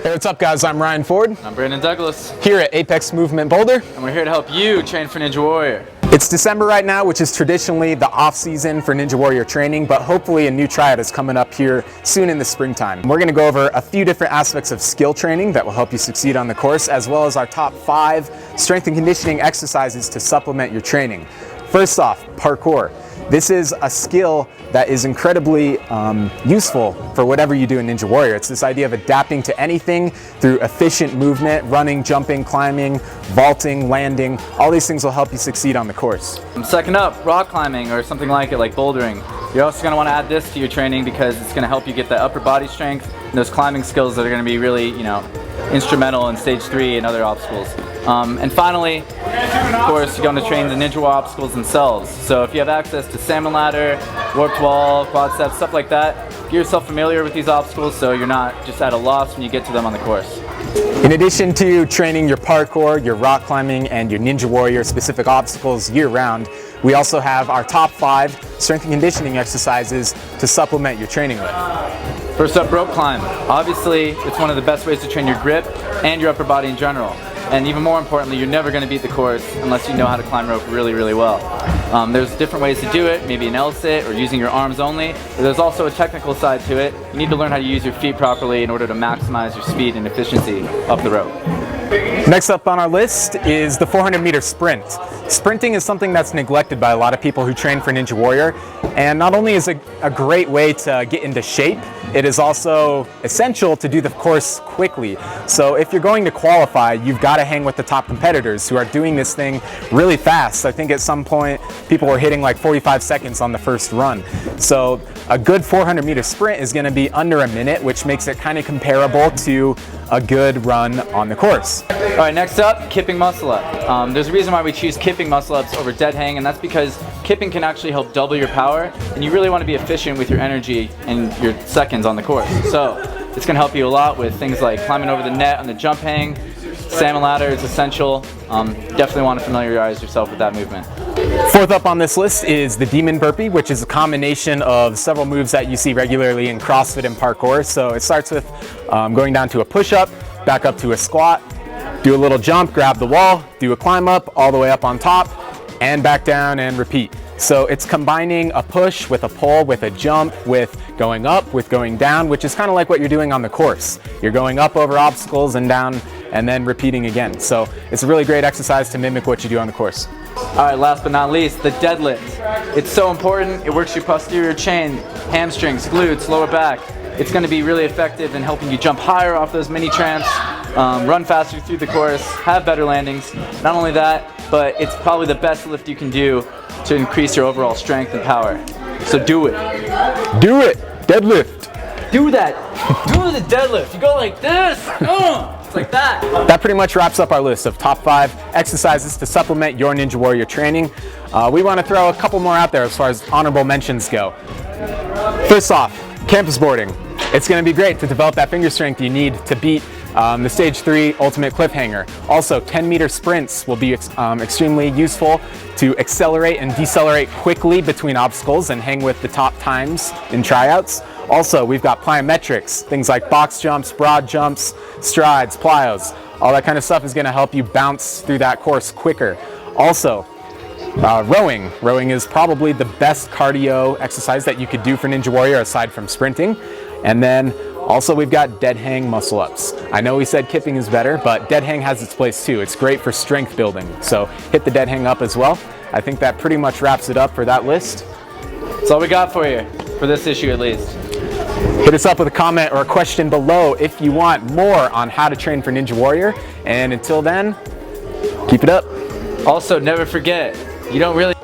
Hey, what's up guys? I'm Ryan Ford. I'm Brandon Douglas. Here at Apex Movement Boulder. And we're here to help you train for Ninja Warrior. It's December right now, which is traditionally the off season for Ninja Warrior training, but hopefully a new tryout is coming up here soon in the springtime. We're gonna go over a few different aspects of skill training that will help you succeed on the course, as well as our top 5 strength and conditioning exercises to supplement your training. First off, parkour. This is a skill that is incredibly useful for whatever you do in Ninja Warrior. It's this idea of adapting to anything through efficient movement, running, jumping, climbing, vaulting, landing. All these things will help you succeed on the course. Second up, rock climbing or something like it, like bouldering. You're also going to want to add this to your training because it's going to help you get that upper body strength and those climbing skills that are going to be really, instrumental in stage 3 and other obstacles. And finally, of course, you're going to train the Ninja Warrior obstacles themselves. So if you have access to salmon ladder, warped wall, quad steps, stuff like that, get yourself familiar with these obstacles so you're not just at a loss when you get to them on the course. In addition to training your parkour, your rock climbing, and your Ninja Warrior specific obstacles year-round, we also have our top 5 strength and conditioning exercises to supplement your training with. First up, rope climb. Obviously, it's one of the best ways to train your grip and your upper body in general. And even more importantly, you're never going to beat the course unless you know how to climb rope really, really well. There's different ways to do it, maybe an L-sit or using your arms only. But there's also a technical side to it. You need to learn how to use your feet properly in order to maximize your speed and efficiency up the rope. Next up on our list is the 400-meter sprint. Sprinting is something that's neglected by a lot of people who train for Ninja Warrior, and not only is it a great way to get into shape, it is also essential to do the course quickly. So if you're going to qualify, you've got to hang with the top competitors who are doing this thing really fast. I think at some point people were hitting like 45 seconds on the first run. So a good 400-meter sprint is going to be under a minute, which makes it kind of comparable to a good run on the course. All right, next up, kipping muscle up. There's a reason why we choose kipping muscle ups over dead hang, and that's because kipping can actually help double your power, and you really want to be efficient with your energy and your seconds on the course. So it's going to help you a lot with things like climbing over the net on the jump hang. Salmon ladder is essential. Definitely want to familiarize yourself with that movement. Fourth up on this list is the demon burpee, which is a combination of several moves that you see regularly in CrossFit and parkour. So it starts with going down to a push-up, back up to a squat, do a little jump, grab the wall, do a climb up, all the way up on top, and back down and repeat. So it's combining a push with a pull, with a jump, with going up, with going down, which is kind of like what you're doing on the course. You're going up over obstacles and down and then repeating again. So it's a really great exercise to mimic what you do on the course. All right, last but not least, the deadlift. It's so important. It works your posterior chain, hamstrings, glutes, lower back. It's going to be really effective in helping you jump higher off those mini tramps, run faster through the course, have better landings. Not only that, but it's probably the best lift you can do to increase your overall strength and power. So do it. Do it. Deadlift. Do that. Do the deadlift. You go like this. It's like that. That pretty much wraps up our list of top 5 exercises to supplement your Ninja Warrior training. We want to throw a couple more out there as far as honorable mentions go. First off, campus boarding. It's going to be great to develop that finger strength you need to beat the stage 3 ultimate cliffhanger. Also, 10-meter sprints will be extremely useful to accelerate and decelerate quickly between obstacles and hang with the top times in tryouts. Also, we've got plyometrics, things like box jumps, broad jumps, strides, plyos. All that kind of stuff is going to help you bounce through that course quicker. Also, rowing. Rowing is probably the best cardio exercise that you could do for Ninja Warrior aside from sprinting. And then also we've got dead hang muscle ups. I know we said kipping is better, but dead hang has its place too. It's great for strength building. So hit the dead hang up as well. I think that pretty much wraps it up for that list. That's all we got for you, for this issue at least. Hit us up with a comment or a question below if you want more on how to train for Ninja Warrior. And until then, keep it up. Also, never forget, you don't really